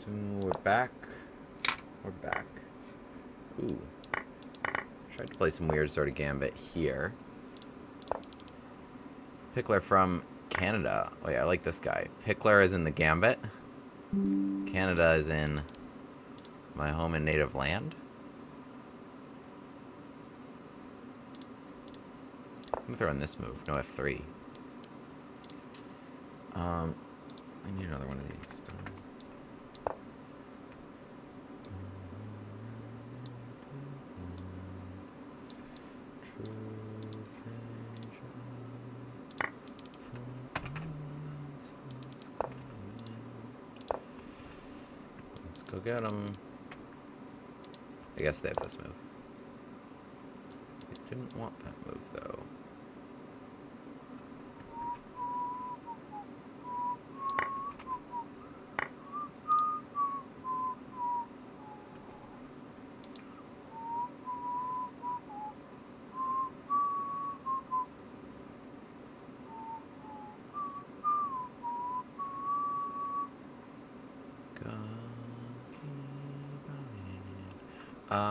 We're back. We're back. Ooh. Tried to play some weird sort of Gambit here. Pickler from Canada. Oh yeah, I like this guy. Pickler is in the Gambit. Canada is in my home and native land. I'm gonna throw in this move. No F3. I need another one of these. Let's go get them. I guess they have this move. I didn't want that move though.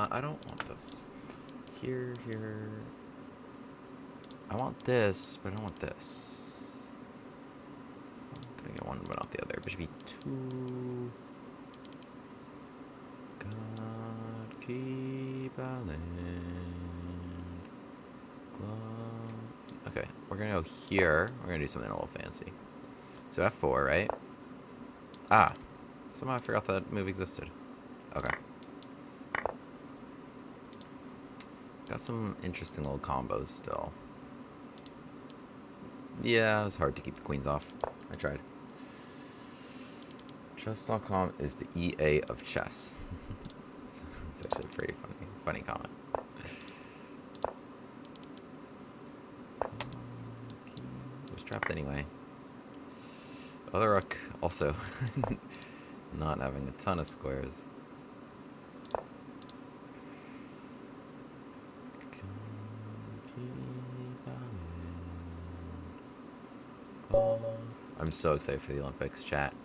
I don't want this. Here. I want this, but I don't want this. I'm gonna get one, but not the other. Bishop E2. God keep Island. Okay, we're gonna go here. We're gonna do something a little fancy. So F4, right? Ah, somehow I forgot that move existed. Okay. Got some interesting little combos still. Yeah, it's hard to keep the queens off. I tried. Chess.com is the EA of chess. It's actually a pretty funny comment. Was trapped anyway. Other rook also not having a ton of squares. I'm so excited for the Olympics, chat.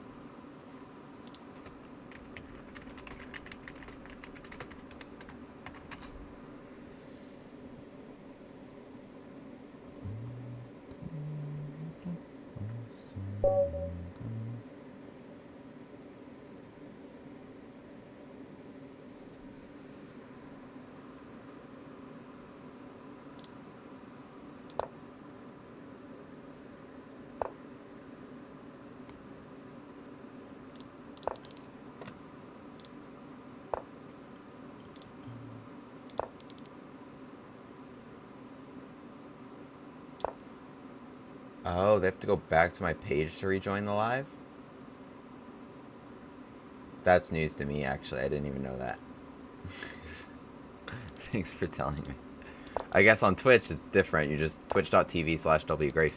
Oh, they have to go back to my page to rejoin the live? That's news to me, actually. I didn't even know that. Thanks for telling me. I guess on Twitch it's different. You just twitch.tv/wgrafe.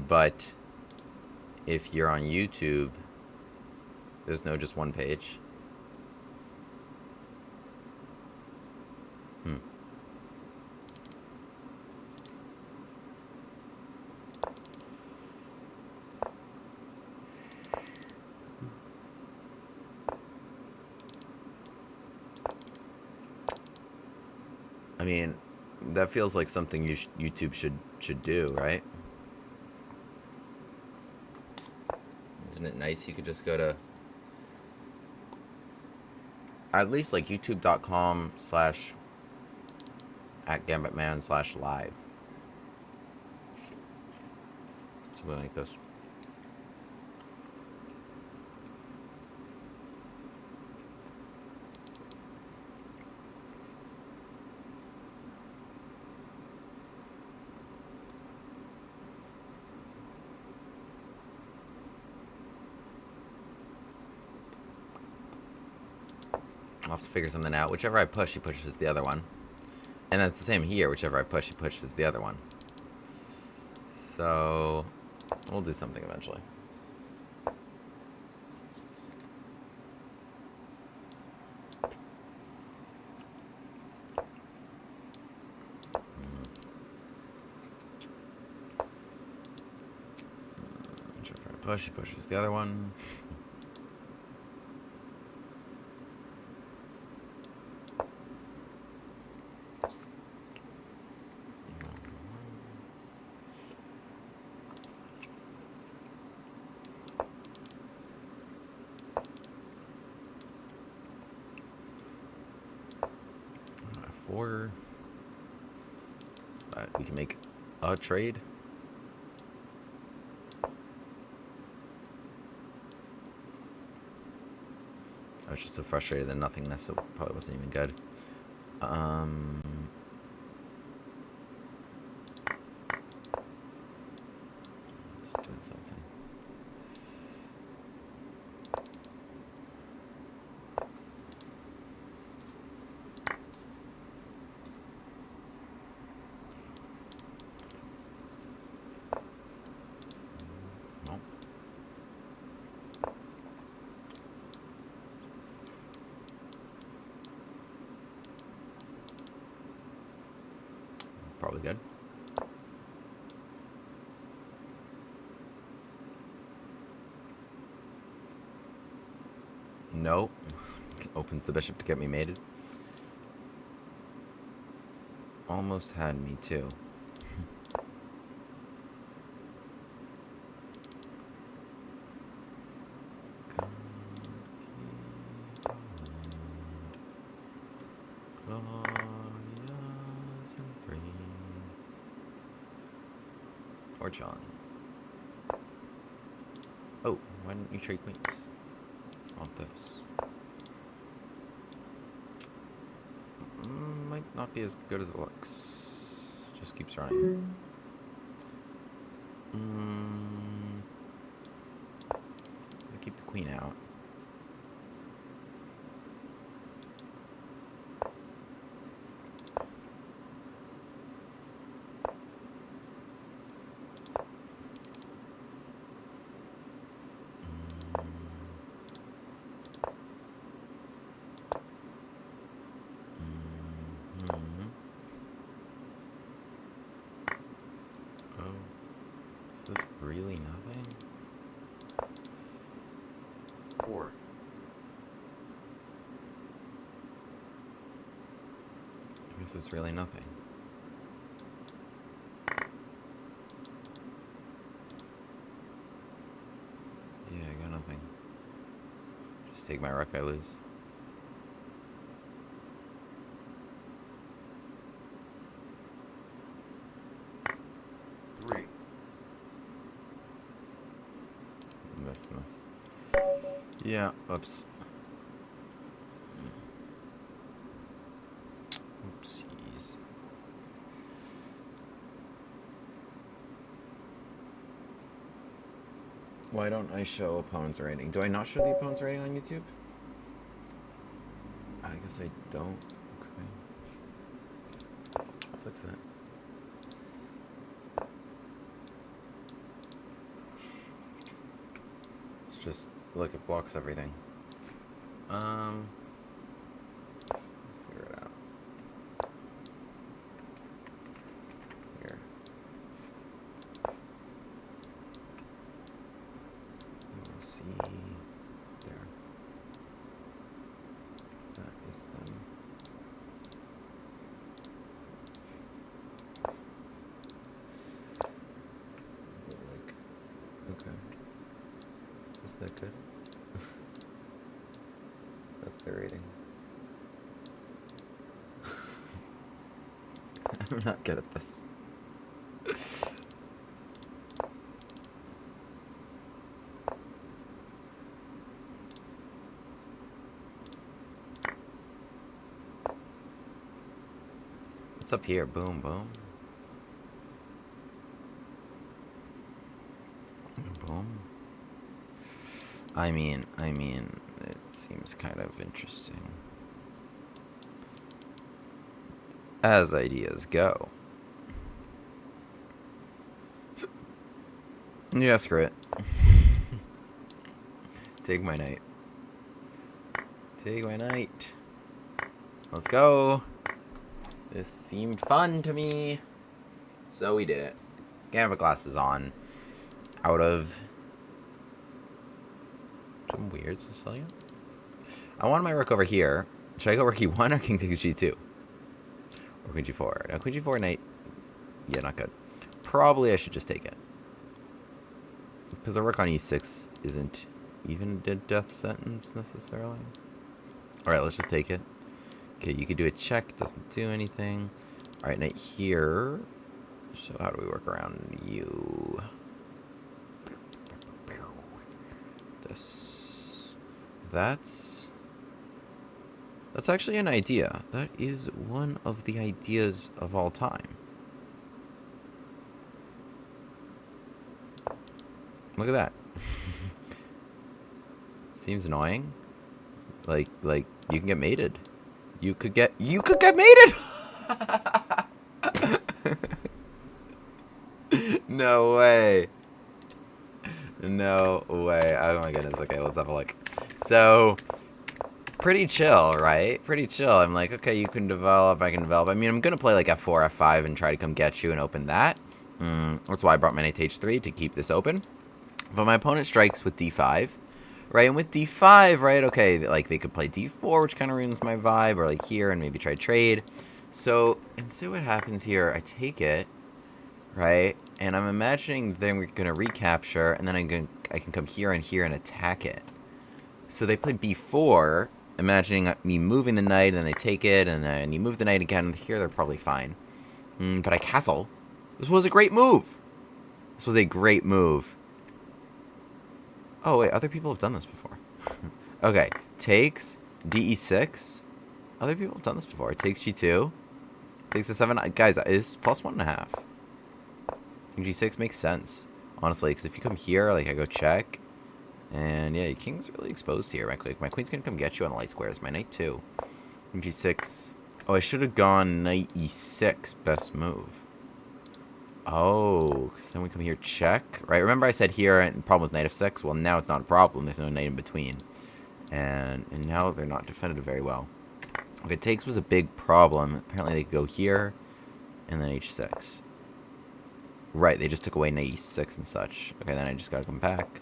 But if you're on YouTube, there's no just one page. I mean, that feels like something YouTube should do, right? Isn't it nice you could just go to at least like youtube.com/@gambitman/live. Something like this. I'll have to figure something out. Whichever I push, he pushes the other one. And that's the same here. Whichever I push, he pushes the other one. So, we'll do something eventually. Whichever I push, he pushes the other one. we can make a trade. I was just so frustrated that nothingness, so probably wasn't even good. Just doing something. Nope. Probably good. Nope. Opens the bishop to get me mated. Almost had me too. Or John. Oh, why didn't you trade queens? I want this. Might not be as good as it looks. Just keeps running. I'll keep the queen out. Is this really nothing? 4. I guess it's really nothing. Yeah, I got nothing. Just take my rook, I lose. This. Yeah, oops. Oopsies. Why don't I show opponent's rating? Do I not show the opponent's rating on YouTube? I guess I don't. Okay. I'll fix that. Just look, it blocks everything. Figure it out. Here. Let's see. There. That is them. Like, okay. Is that good? That's their rating. I'm not good at this. What's up here? Boom, boom. Boom. I mean, it seems kind of interesting. As ideas go. Yeah, screw it. Take my knight. Take my knight. Let's go. This seemed fun to me. So we did it. Gambit glasses on. Out of... some weird Sicilian. I want my rook over here. Should I go rook e1 or king takes g2? Or queen g4? No, queen g4, knight. Yeah, not good. Probably I should just take it. Because a rook on e6 isn't even a death sentence necessarily. Alright, let's just take it. Okay, you could do a check. Doesn't do anything. Alright, knight here. So how do we work around you? This. That's actually an idea. That is one of the ideas of all time. Look at that. Seems annoying. Like you can get mated. You could get mated. No way. No way. Oh my goodness. Okay, let's have a look. So, pretty chill, right? Pretty chill. I'm like, okay, you can develop, I can develop. I mean, I'm going to play like F4, F5 and try to come get you and open that. That's why I brought my knight to H3 to keep this open. But my opponent strikes with D5, right? And with D5, right, okay, like they could play D4, which kind of ruins my vibe, or like here and maybe try trade. So, and see what happens here. I take it, right? And I'm imagining then we're going to recapture, and then I can come here and attack it. So they play B4, imagining me moving the knight, and then they take it, and then you move the knight again, and here they're probably fine. But I castle. This was a great move. This was a great move. Oh, wait, other people have done this before. Okay, takes DE6. Other people have done this before. Takes G2. Takes a 7. Guys, it's plus 1.5. King G6 makes sense, honestly, because if you come here, like, I go check. And, yeah, your king's really exposed here. My queen's going to come get you on the light squares. My knight, too. King G6. Oh, I should have gone knight E6. Best move. Oh, because then we come here, check. Right, remember I said here, and the problem was knight F6? Well, now it's not a problem. There's no knight in between. And now they're not defended very well. Okay, takes was a big problem. Apparently they could go here, and then H6. Right, they just took away knight E6 and such. Okay, then I just gotta come back.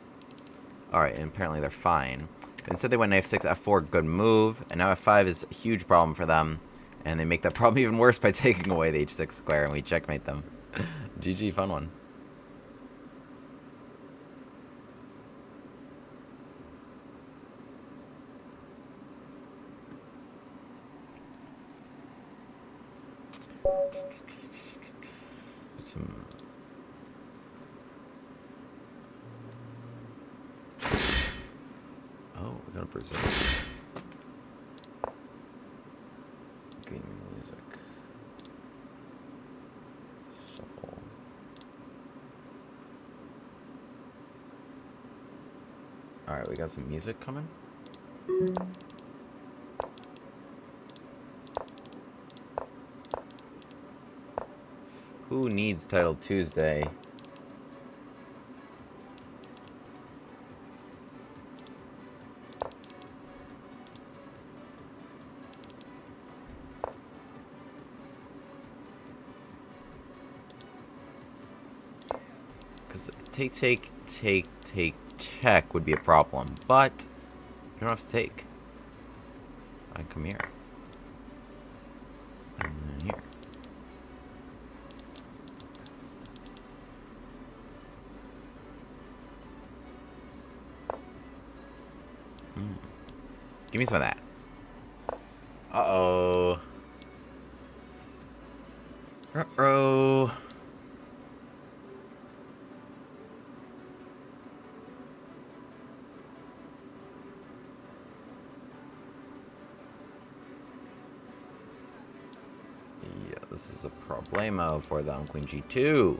Alright, and apparently they're fine. Instead they went knight F6, F4, good move. And now F5 is a huge problem for them. And they make that problem even worse by taking away the H6 square, and we checkmate them. GG, fun one. Some... Oh, we got a Brazil. Gaming music. Shuffle. Alright, we got some music coming. Who needs Title Tuesday? Because take, check would be a problem, but you don't have to take. I come here. And then here. Give me some of that. Uh-oh. Uh-oh. Yeah, this is a problemo for them. Queen G2.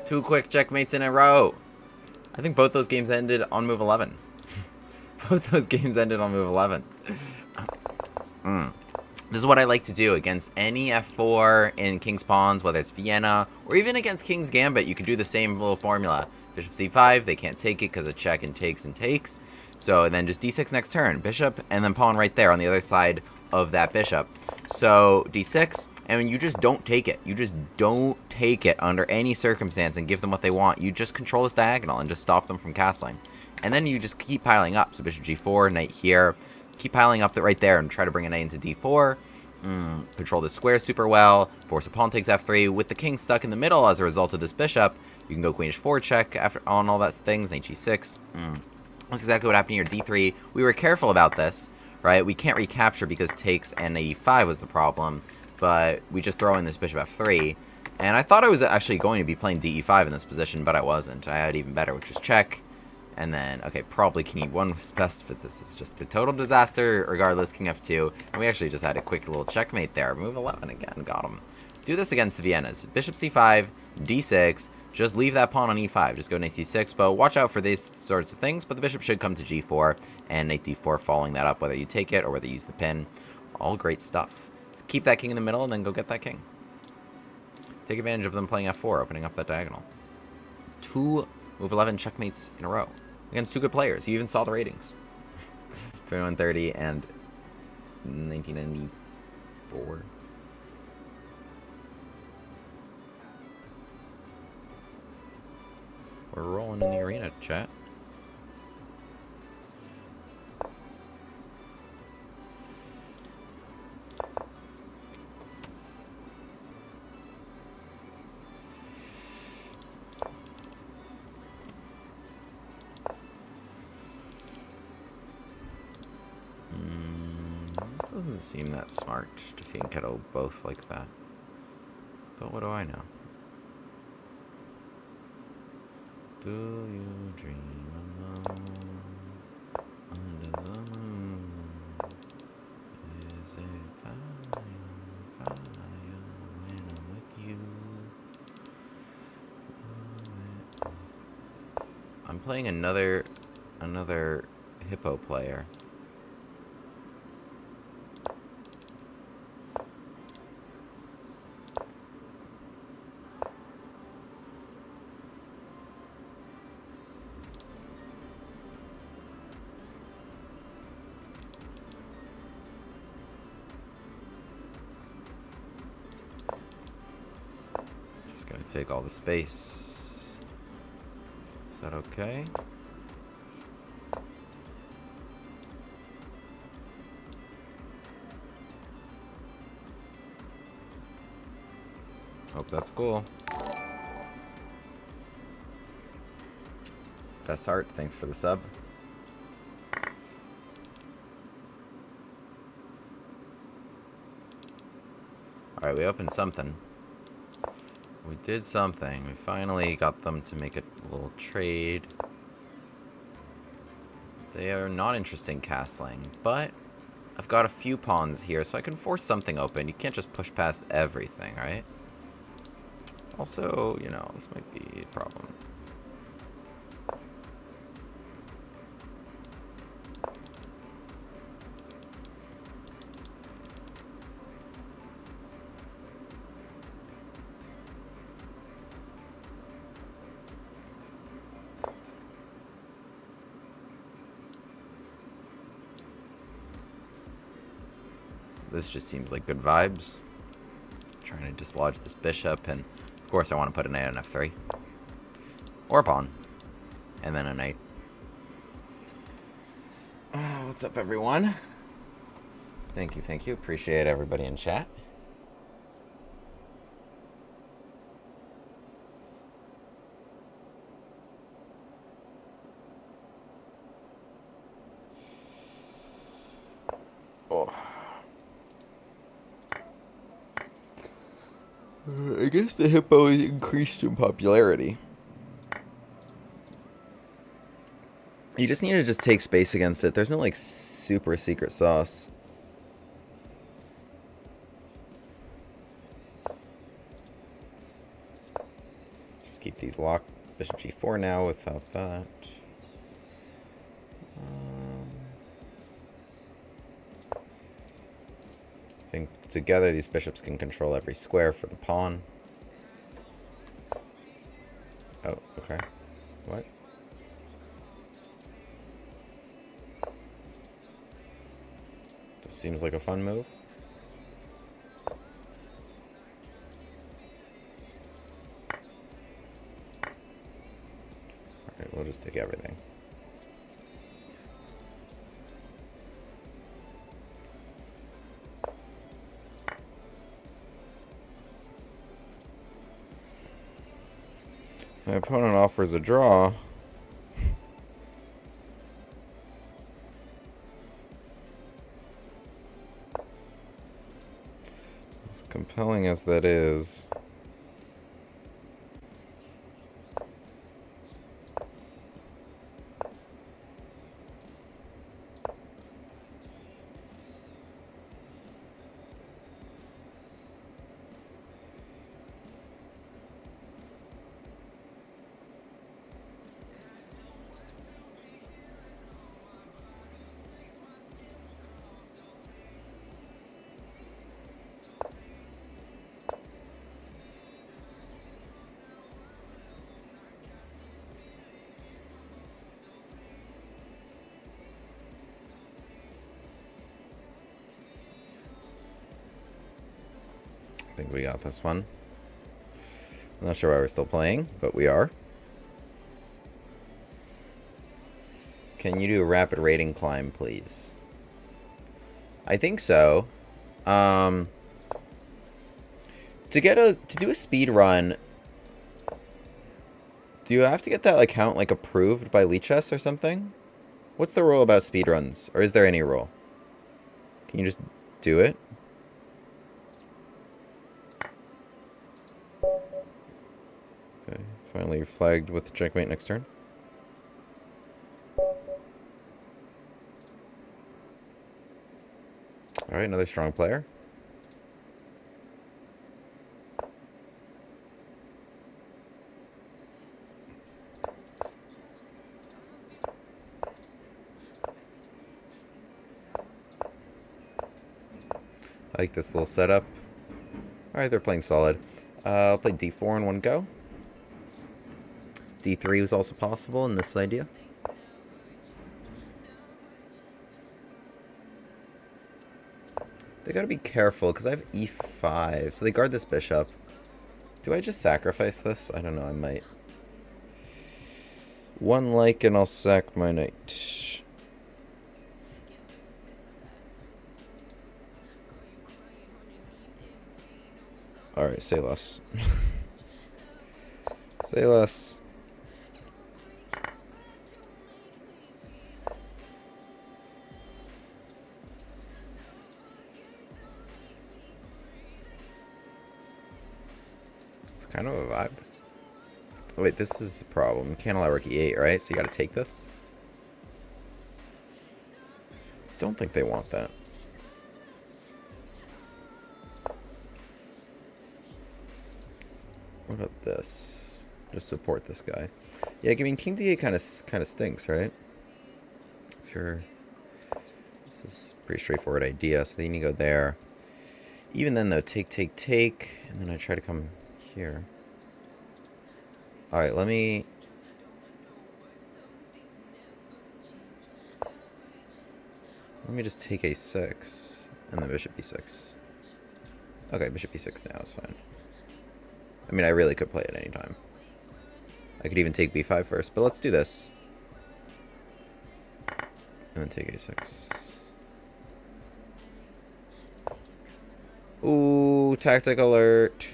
Two quick checkmates in a row. I think both those games ended on move 11. Both those games ended on move 11. This is what I like to do against any F4 in King's Pawns, whether it's Vienna, or even against King's Gambit. You could do the same little formula. Bishop C5, they can't take it because of check and takes. So then just D6 next turn. Bishop, and then pawn right there on the other side of that bishop. So D6, and you just don't take it. You just don't take it under any circumstance and give them what they want. You just control this diagonal and just stop them from castling. And then you just keep piling up. So bishop G4, knight here. Keep piling up right there and try to bring a knight into D4. Control this square super well. Force a pawn takes F3. With the king stuck in the middle as a result of this bishop, you can go queen H4 check after on all that things. Knight G6. That's exactly what happened here. D3. We were careful about this, right? We can't recapture because takes and knight E5 was the problem. but we just throw in this bishop f3. And I thought I was actually going to be playing de5 in this position, but I wasn't. I had even better, which was check. And then, okay, probably king e1 was best, but this is just a total disaster. Regardless, king f2. And we actually just had a quick little checkmate there. Move 11 again, got him. Do this against the Viennas. Bishop c5, d6. Just leave that pawn on e5. Just go knight c6, but watch out for these sorts of things. But the bishop should come to g4, and knight d4 following that up, whether you take it or whether you use the pin. All great stuff. Just keep that king in the middle, and then go get that king. Take advantage of them playing f4, opening up that diagonal. 2 move 11 checkmates in a row against 2 good players. You even saw the ratings. 2130 and 1994. We're rolling in the arena, chat. Doesn't seem that smart to think it'll both like that. But what do I know? Do you dream alone under the moon? Is it fire when I'm with you? I'm playing another hippo player. Gonna take all the space. Is that okay? Hope that's cool. Best Heart, thanks for the sub. Alright, we opened something. We did something. We finally got them to make a little trade. They are not interested in castling, but I've got a few pawns here, so I can force something open. You can't just push past everything, right? Also, you know, this might be a problem. This just seems like good vibes. Trying to dislodge this bishop, and of course I want to put a knight on f3. Or a pawn. And then a knight. What's up, everyone? Thank you. Appreciate everybody in chat. Oh. I guess the hippo is increased in popularity. You just need to just take space against it. There's no, like, super secret sauce. Just keep these locked. Bishop g4 now without that. I think together these bishops can control every square for the pawn. Oh, okay. What? This seems like a fun move. Alright, we'll just take everything. My opponent offers a draw. This Compelling as that is. I think we got this one. I'm not sure why we're still playing, but we are. Can you do a rapid rating climb, please? I think so. To do a speed run, do you have to get that account like approved by Leechess or something? What's the rule about speed runs, or is there any rule? Can you just do it? Okay, finally flagged with checkmate next turn. Alright, another strong player. I like this little setup. Alright, they're playing solid. I'll play d4 in one go. d3 was also possible in this idea. They gotta be careful, because I have e5, so they guard this bishop. Do I just sacrifice this? I don't know, I might. One like, and I'll sack my knight. Alright, say less. Say less. It's kind of a vibe. Oh, wait, this is a problem. Can't allow rook e8, right? So you gotta take this? Don't think they want that. What about this? Just support this guy. Yeah, I mean, king d8 kind of stinks, right? If you're... This is a pretty straightforward idea, so then you go there. Even then, though, take, and then I try to come here. Alright, let me just take a6, and then bishop b6. Okay, bishop b6 now is fine. I mean, I really could play it any time. I could even take b5 first, but let's do this. And then take a6. Ooh, tactic alert.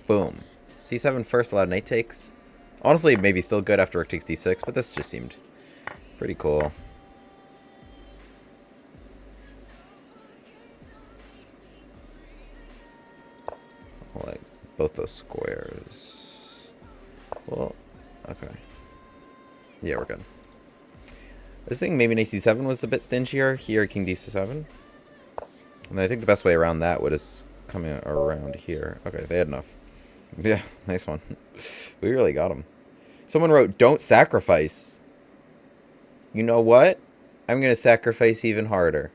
Boom. c7 first, allowed knight takes. Honestly, maybe still good after rook takes d6, but this just seemed pretty cool. I like both those squares. Well, okay. Yeah, we're good. I was thinking maybe knight c7 was a bit stingier. Here, king d7. And I think the best way around that would is coming around here. Okay, they had enough. Yeah, nice one. We really got him. Someone wrote, don't sacrifice. You know what? I'm going to sacrifice even harder.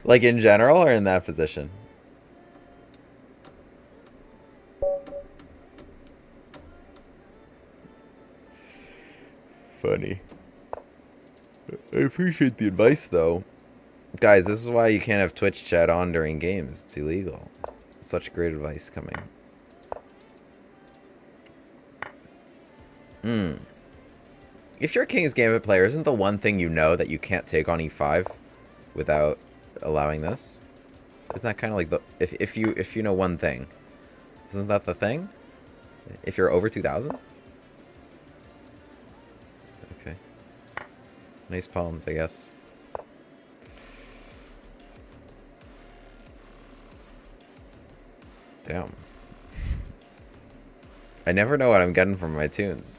Like in general or in that position? Funny. I appreciate the advice, though. Guys, this is why you can't have Twitch chat on during games. It's illegal. Such great advice coming. If you're a King's Gambit player, isn't the one thing you know that you can't take on e5 without allowing this? Isn't that kind of like the... If you know one thing, isn't that the thing? If you're over 2,000? Okay. Nice pawns, I guess. Damn. I never know what I'm getting from my tunes.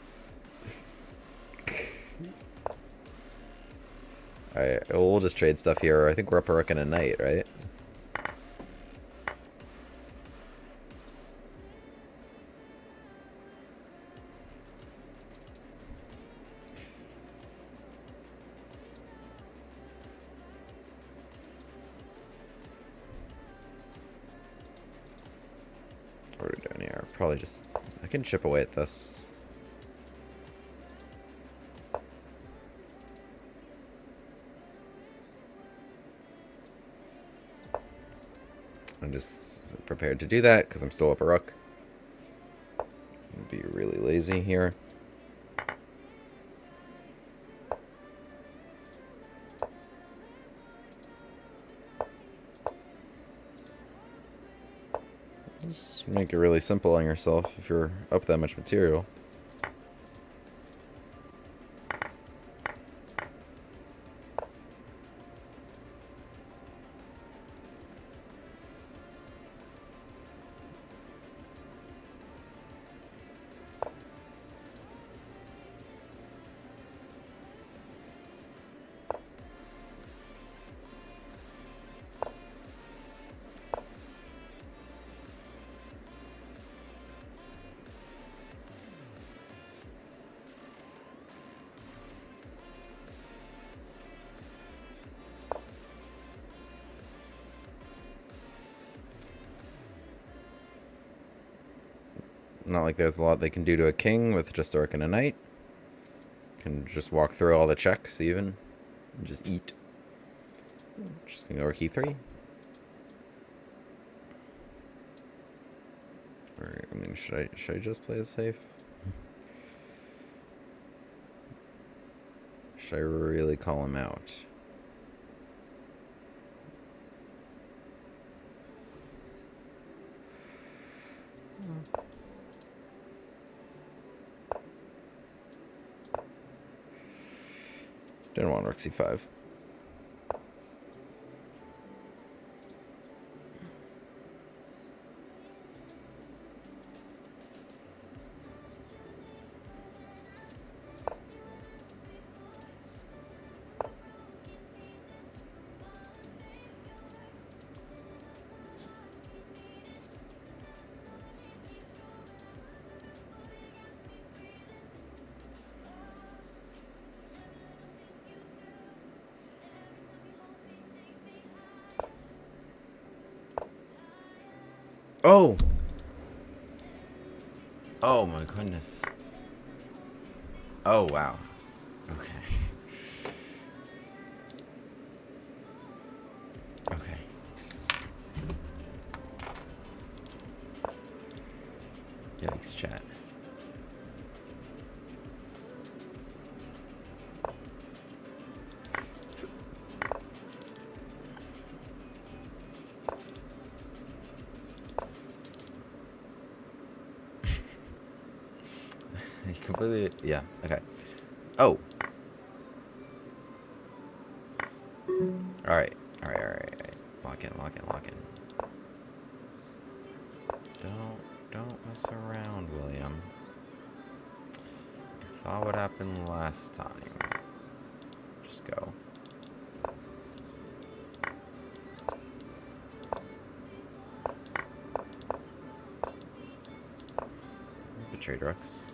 Alright, we'll just trade stuff here. I think we're up a rook and a knight, right? What are we doing here? Probably just... I can chip away at this. I'm just prepared to do that because I'm still up a rook. Be really lazy here. Just make it really simple on yourself if you're up that much material. Not like there's a lot they can do to a king with just a rook and a knight. Can just walk through all the checks even. And just eat. Just gonna go rook e3. Or, I mean, should I just play it safe? Should I really call him out? Didn't want rook c5. Oh! Oh my goodness. Oh wow. Okay. Okay. Yikes, chat. Completely, yeah, okay. Oh. Alright. Lock in. Don't mess around, William. You saw what happened last time. Just go. Betrayed rooks.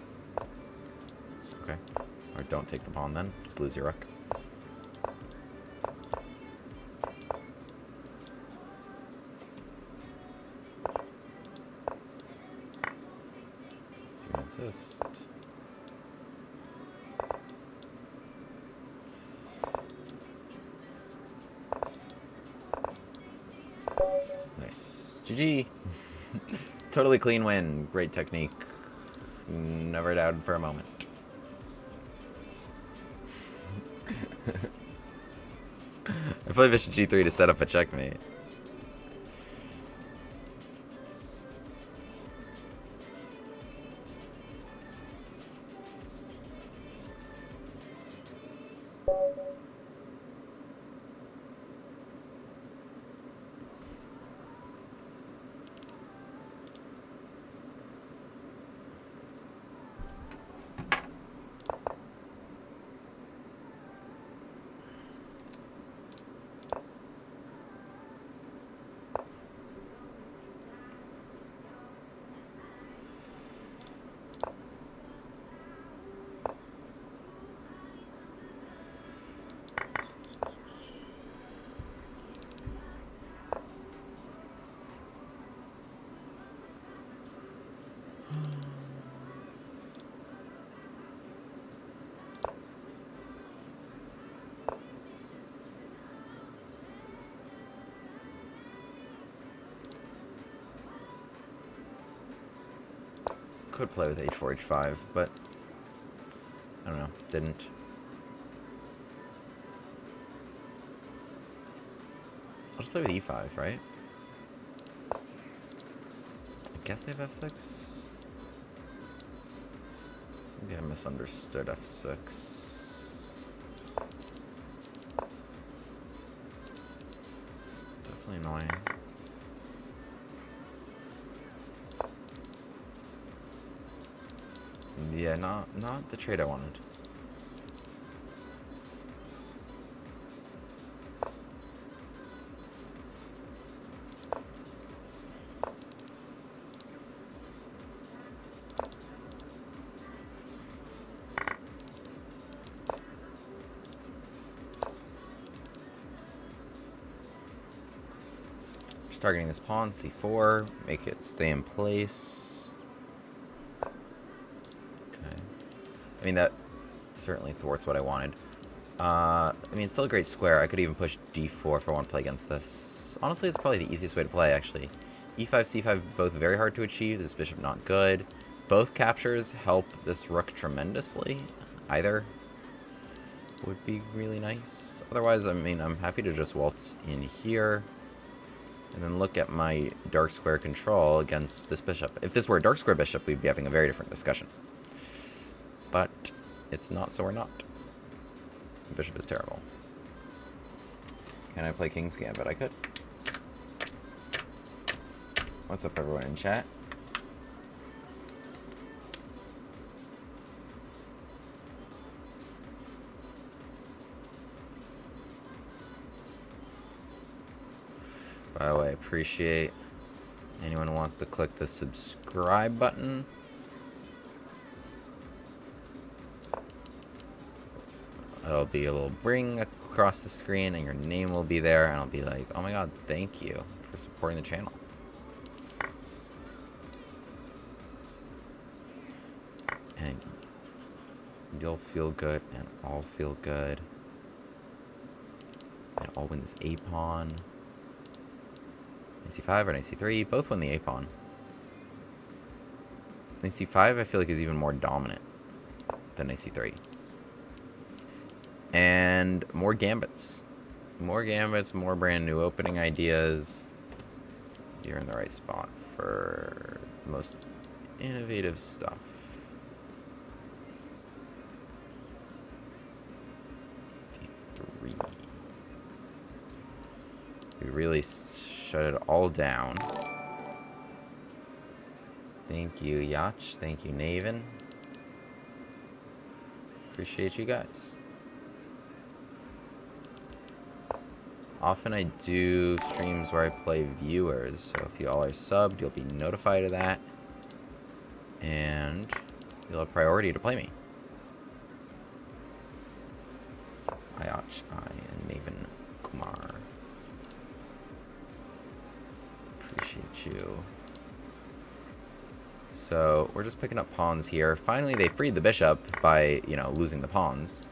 Okay. Or don't take the pawn then. Just lose your rook. If you insist. Nice. GG. Totally clean win. Great technique. Never doubted for a moment. I play bishop g3 to set up a checkmate. Could play with h4, h5, but I don't know. Didn't. I'll just play with e5, right? I guess they have f6. Maybe I misunderstood f6. Definitely annoying. Yeah, not the trade I wanted. Just targeting this pawn, c4, make it stay in place. I mean, that certainly thwarts what I wanted. I mean, it's still a great square. I could even push d4 if I want to play against this. Honestly, it's probably the easiest way to play, actually. e5, c5, both very hard to achieve. This bishop not good. Both captures help this rook tremendously. Either would be really nice. Otherwise, I mean, I'm happy to just waltz in here. And then look at my dark square control against this bishop. If this were a dark square bishop, we'd be having a very different discussion. But it's not, so we're not. The bishop is terrible. Can I play King's Gambit? I could. What's up, everyone in chat? By the way, I appreciate anyone who wants to click the subscribe button. It'll be a little bring across the screen and your name will be there, and I'll be like, oh my god, thank you for supporting the channel. And you'll feel good, and I'll feel good. And I'll win this a-pawn. Knight c5 or knight c3, both win the a-pawn. Knight c5 I feel like is even more dominant than knight c3. And more gambits. More gambits, more brand new opening ideas. You're in the right spot for the most innovative stuff. D3. We really shut it all down. Thank you, Yacht. Thank you, Naven. Appreciate you guys. Often I do streams where I play viewers, so if you all are subbed, you'll be notified of that. And you'll have priority to play me. Ayach, I and Naven Kumar. Appreciate you. So we're just picking up pawns here. Finally, they freed the bishop by, you know, losing the pawns.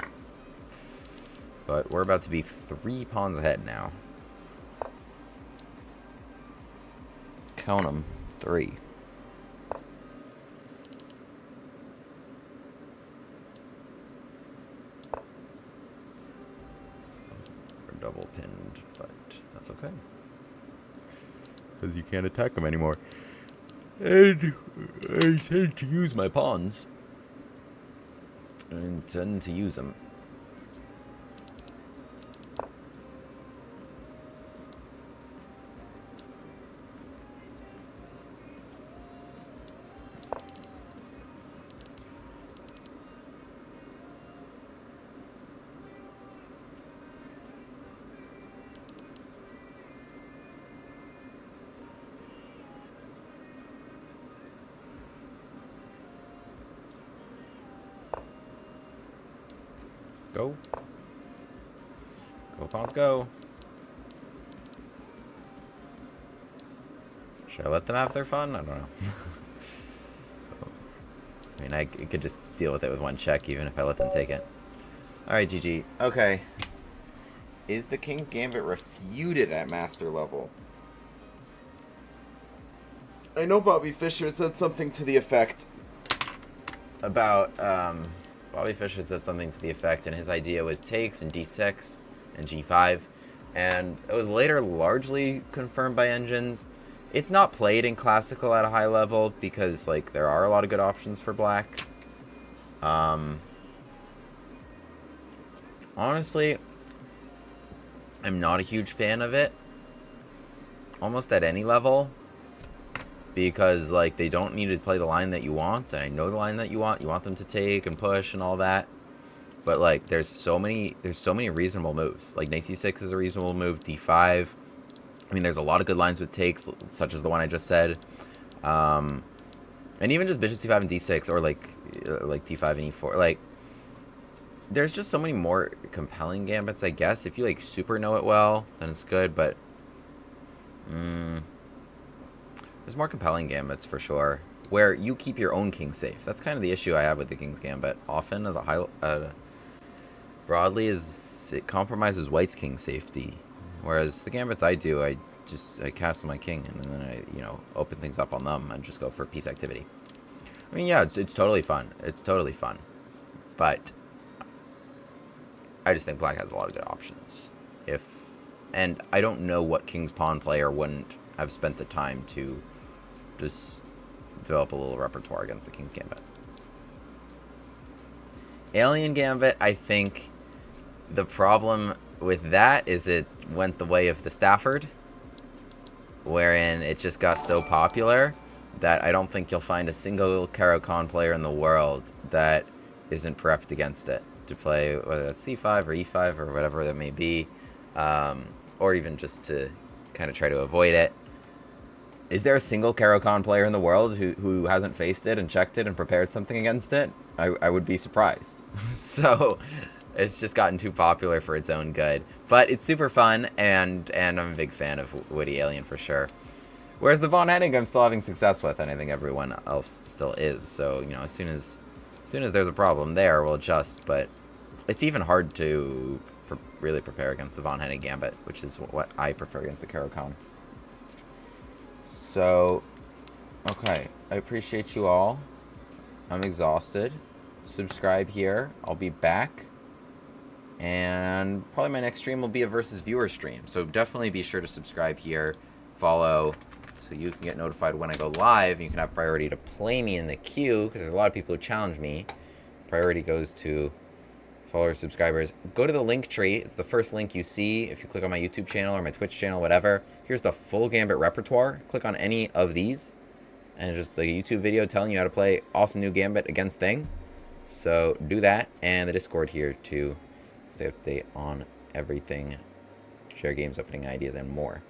But we're about to be 3 pawns ahead now. Count them. 3. We're double pinned, but that's okay. Because you can't attack them anymore. And I tend to use my pawns. I intend to use them. Go. Go, pawns, go. Should I let them have their fun? I don't know. I mean, I could just deal with it with one check, even if I let them take it. Alright, GG. Okay. Is the King's Gambit refuted at master level? I know Bobby Fischer said something to the effect about Bobby Fischer said something to the effect, and his idea was takes and d6 and g5, and it was later largely confirmed by engines. It's not played in classical at a high level because like there are a lot of good options for black. Honestly, I'm not a huge fan of it almost at any level, because like they don't need to play the line that you want, and I know the line that you want them to take and push and all that, but like there's so many reasonable moves. Like knight c6 is a reasonable move, d5. I mean, there's a lot of good lines with takes, such as the one I just said, and even just bishop c5 and d6, or like d5 and e4. Like there's just so many more compelling gambits, I guess. If you like super know it well, then it's good, but there's more compelling gambits for sure, where you keep your own king safe. That's kind of the issue I have with the king's gambit. Often, as a high, broadly, is it compromises white's king safety. Whereas the gambits I do, I castle my king, and then I open things up on them and just go for peace activity. I mean, yeah, it's totally fun. It's totally fun, but I just think black has a lot of good options. And I don't know what king's pawn player wouldn't have spent the time to just develop a little repertoire against the king's gambit. Alien gambit, I think the problem with that is it went the way of the Stafford, wherein it just got so popular that I don't think you'll find a single Caro-Kann player in the world that isn't prepped against it to play, whether that's c5 or e5 or whatever that may be, or even just to kind of try to avoid it. Is there a single Caro-Kann player in the world who hasn't faced it and checked it and prepared something against it? I would be surprised. So it's just gotten too popular for its own good. But it's super fun, and I'm a big fan of Woody Alien for sure. Whereas the Von Hennig I'm still having success with, and I think everyone else still is. So, as soon as there's a problem there, we'll adjust. But it's even hard to really prepare against the Von Hennig Gambit, which is what I prefer against the Caro-Kann. So, okay, I appreciate you all. I'm exhausted. Subscribe here. I'll be back. And probably my next stream will be a versus viewer stream. So definitely be sure to subscribe here, follow, so you can get notified when I go live. You can have priority to play me in the queue, because there's a lot of people who challenge me. Priority goes to followers, subscribers. Go to the link tree. It's the first link you see if you click on my YouTube channel or my Twitch channel, whatever. Here's the full Gambit repertoire. Click on any of these, and just like a YouTube video telling you how to play awesome new Gambit against Thing. So do that, and the Discord here to stay up to date on everything, share games, opening ideas, and more.